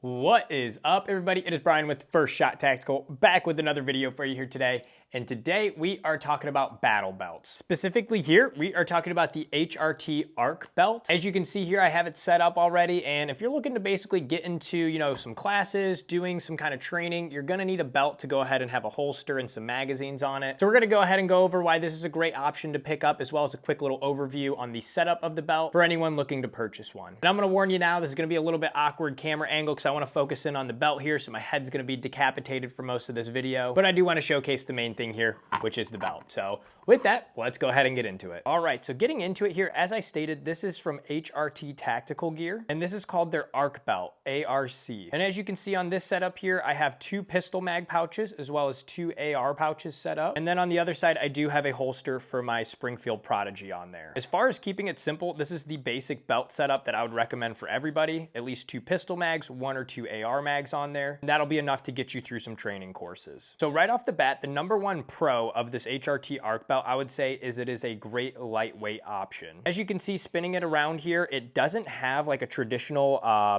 What is up, everybody? It is Brian with First Shot Tactical, back with another video for you here today. And today we are talking about battle belts. Specifically here, we are talking about the HRT ARC belt. As you can see here, I have it set up already. And if you're looking to basically get into, some classes, doing some kind of training, you're gonna need a belt to go ahead and have a holster and some magazines on it. So we're gonna go ahead and go over why this is a great option to pick up, as well as a quick little overview on the setup of the belt for anyone looking to purchase one. And I'm gonna warn you now, this is gonna be a little bit awkward camera angle because I wanna focus in on the belt here, so my head's gonna be decapitated for most of this video. But I do wanna showcase the main thing here, which is the belt. So with that, let's go ahead and get into it. All right, so getting into it here, as I stated, this is from HRT Tactical Gear, and this is called their ARC belt, ARC. And as you can see on this setup here, I have 2 pistol mag pouches as well as 2 AR pouches set up. And then on the other side, I do have a holster for my Springfield Prodigy on there. As far as keeping it simple, this is the basic belt setup that I would recommend for everybody. At least 2 pistol mags, 1 or 2 AR mags on there. And that'll be enough to get you through some training courses. So right off the bat, the #1 pro of this HRT ARC belt, I would say, is it is a great lightweight option. As you can see, spinning it around here, it doesn't have like a traditional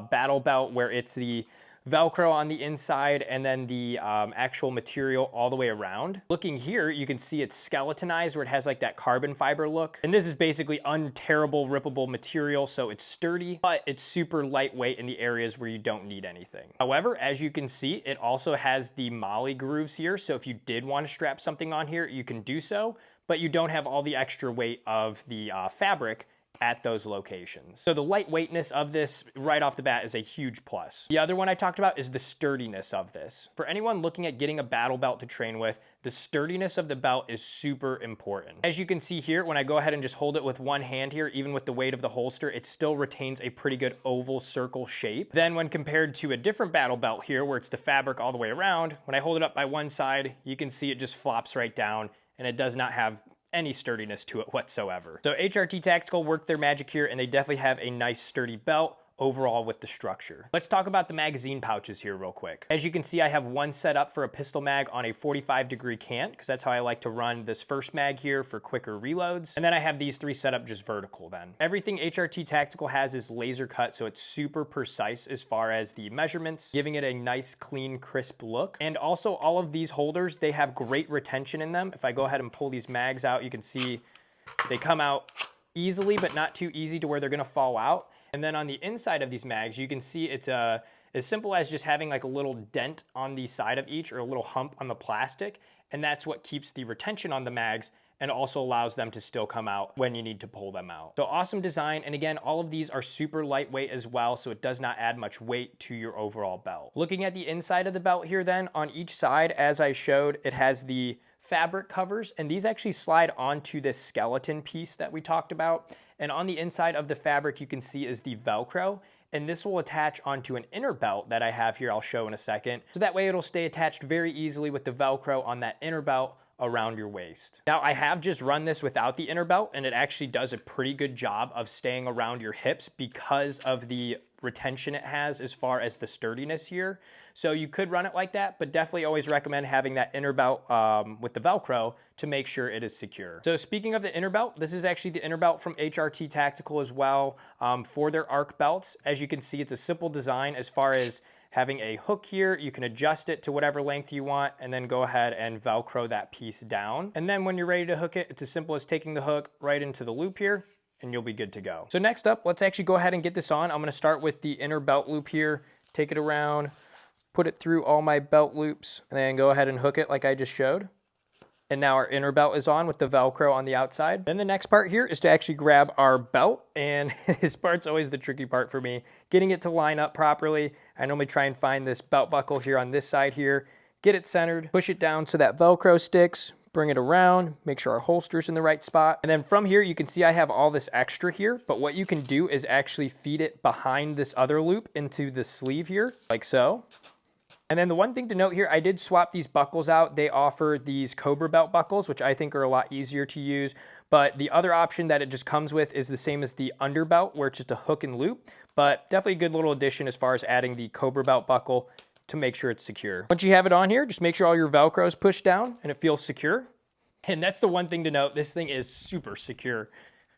battle belt where it's the Velcro on the inside and then the actual material all the way around. Looking here, you can see it's skeletonized where it has like that carbon fiber look. And this is basically untearable, rippable material, so it's sturdy, but it's super lightweight in the areas where you don't need anything. However, as you can see, it also has the molly grooves here, so if you did want to strap something on here, you can do so, but you don't have all the extra weight of the fabric at those locations. So the lightweightness of this right off the bat is a huge plus. The other one I talked about is the sturdiness of this. For anyone looking at getting a battle belt to train with, the sturdiness of the belt is super important. As you can see here, when I go ahead and just hold it with one hand here, even with the weight of the holster, it still retains a pretty good oval circle shape. Then when compared to a different battle belt here, where it's the fabric all the way around, when I hold it up by one side, you can see it just flops right down and it does not have any sturdiness to it whatsoever. So HRT Tactical worked their magic here, and they definitely have a nice sturdy belt overall with the structure. Let's talk about the magazine pouches here real quick. As you can see, I have one set up for a pistol mag on a 45-degree cant, because that's how I like to run this first mag here for quicker reloads. And then I have these 3 set up just vertical then. Everything HRT Tactical has is laser cut, so it's super precise as far as the measurements, giving it a nice, clean, crisp look. And also all of these holders, they have great retention in them. If I go ahead and pull these mags out, you can see they come out easily, but not too easy to where they're gonna fall out. And then on the inside of these mags, you can see it's as simple as just having like a little dent on the side of each, or a little hump on the plastic. And that's what keeps the retention on the mags and also allows them to still come out when you need to pull them out. So awesome design. And again, all of these are super lightweight as well, so it does not add much weight to your overall belt. Looking at the inside of the belt here then, on each side, as I showed, it has the fabric covers, and these actually slide onto this skeleton piece that we talked about. And on the inside of the fabric, you can see is the Velcro, and this will attach onto an inner belt that I have here, I'll show in a second. So that way it'll stay attached very easily with the Velcro on that inner belt around your waist. Now I have just run this without the inner belt, and it actually does a pretty good job of staying around your hips because of the retention it has as far as the sturdiness here. So you could run it like that, but definitely always recommend having that inner belt with the Velcro to make sure it is secure. So speaking of the inner belt, this is actually the inner belt from HRT Tactical as well for their ARC belts. As you can see, it's a simple design as far as having a hook here. You can adjust it to whatever length you want and then go ahead and Velcro that piece down. And then when you're ready to hook it, it's as simple as taking the hook right into the loop here, and you'll be good to go. So next up, let's actually go ahead and get this on. I'm gonna start with the inner belt loop here, take it around, put it through all my belt loops, and then go ahead and hook it like I just showed. And now our inner belt is on with the Velcro on the outside. Then the next part here is to actually grab our belt, and this part's always the tricky part for me, getting it to line up properly. I normally try and find this belt buckle here on this side here, get it centered, push it down so that Velcro sticks, bring it around, make sure our holster's in the right spot. And then from here, you can see I have all this extra here, but what you can do is actually feed it behind this other loop into the sleeve here, like so. And then the one thing to note here, I did swap these buckles out. They offer these Cobra belt buckles, which I think are a lot easier to use. But the other option that it just comes with is the same as the underbelt, where it's just a hook and loop. But definitely a good little addition as far as adding the Cobra belt buckle to make sure it's secure. Once you have it on here, just make sure all your Velcro is pushed down and it feels secure. And that's the one thing to note. This thing is super secure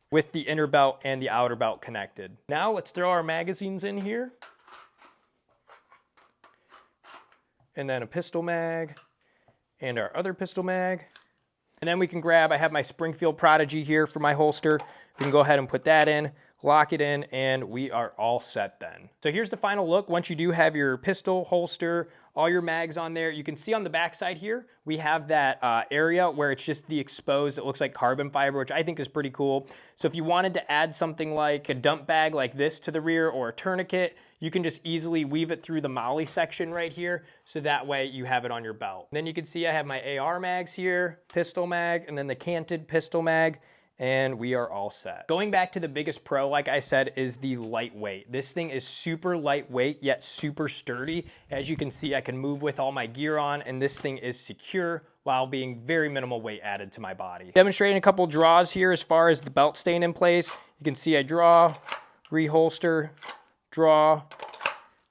with the inner belt and the outer belt connected. Now let's throw our magazines in here. and then a pistol mag, and our other pistol mag. And then we can grab, I have my Springfield Prodigy here for my holster. We can go ahead and put that in, lock it in, and we are all set then. So here's the final look. Once you do have your pistol, holster, all your mags on there, you can see on the back side here, we have that area where it's just the exposed, it looks like carbon fiber, which I think is pretty cool. So if you wanted to add something like a dump bag like this to the rear or a tourniquet, you can just easily weave it through the MOLLE section right here, so that way you have it on your belt. Then you can see I have my AR mags here, pistol mag, and then the canted pistol mag, and we are all set. Going back to the biggest pro, like I said, is the lightweight. This thing is super lightweight, yet super sturdy. As you can see, I can move with all my gear on, and this thing is secure while being very minimal weight added to my body. Demonstrating a couple draws here as far as the belt staying in place. You can see I draw, reholster, draw.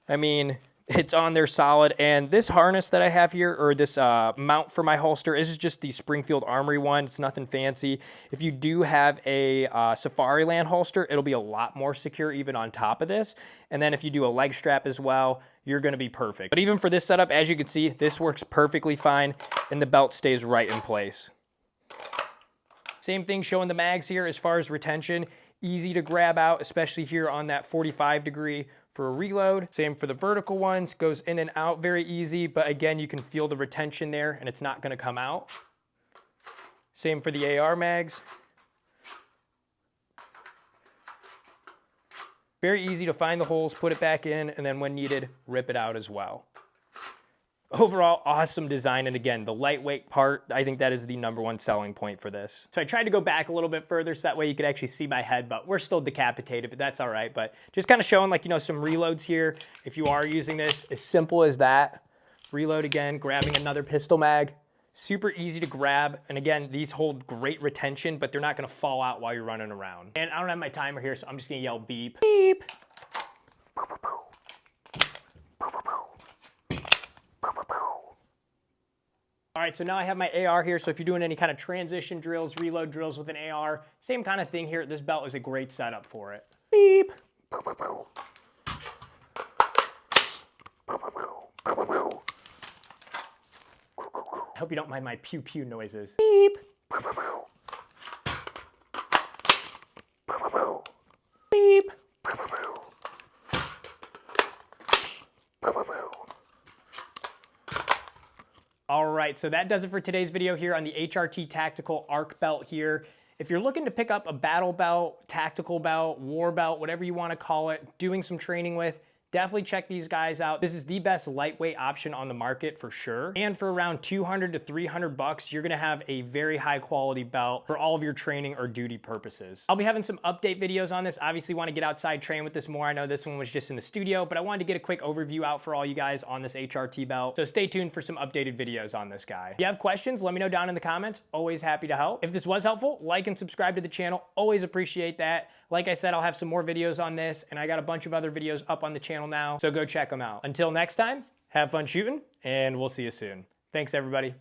I mean, it's on there solid. And this harness that I have here, or this mount for my holster, this is just the Springfield Armory one. It's nothing fancy. If you do have a Safariland holster, it'll be a lot more secure even on top of this. And then if you do a leg strap as well, you're gonna be perfect. But even for this setup, as you can see, this works perfectly fine and the belt stays right in place. Same thing showing the mags here as far as retention. Easy to grab out, especially here on that 45 degree for a reload. Same for the vertical ones, goes in and out very easy, but again, you can feel the retention there and it's not gonna come out. Same for the AR mags. Very easy to find the holes, put it back in, and then when needed, rip it out as well. Overall, awesome design, and again, the lightweight part, I think that is the #1 selling point for this. So I tried to go back a little bit further so that way you could actually see my head, but we're still decapitated, but that's all right. But just kind of showing, like, you know, some reloads here. If you are using this, as simple as that. Reload again, grabbing another pistol mag. Super easy to grab, and again, these hold great retention, but they're not gonna fall out while you're running around. And I don't have my timer here, so I'm just gonna yell beep. Beep. All right, so now I have my AR here, so if you're doing any kind of transition drills, reload drills with an AR, same kind of thing here. This belt is a great setup for it. Beep. I hope you don't mind my pew pew noises. Beep. Beep. All right, so that does it for today's video here on the HRT Tactical ARC belt here. If you're looking to pick up a battle belt, tactical belt, war belt, whatever you want to call it, doing some training with, definitely check these guys out. This is the best lightweight option on the market for sure. And for around 200 to 300 bucks, you're gonna have a very high quality belt for all of your training or duty purposes. I'll be having some update videos on this. Obviously want to get outside, train with this more. I know this one was just in the studio, but I wanted to get a quick overview out for all you guys on this HRT belt. So stay tuned for some updated videos on this guy. If you have questions, let me know down in the comments. Always happy to help. If this was helpful, like and subscribe to the channel. Always appreciate that. Like I said, I'll have some more videos on this, and I got a bunch of other videos up on the channel now, so go check them out. Until next time, have fun shooting, and we'll see you soon. Thanks, everybody.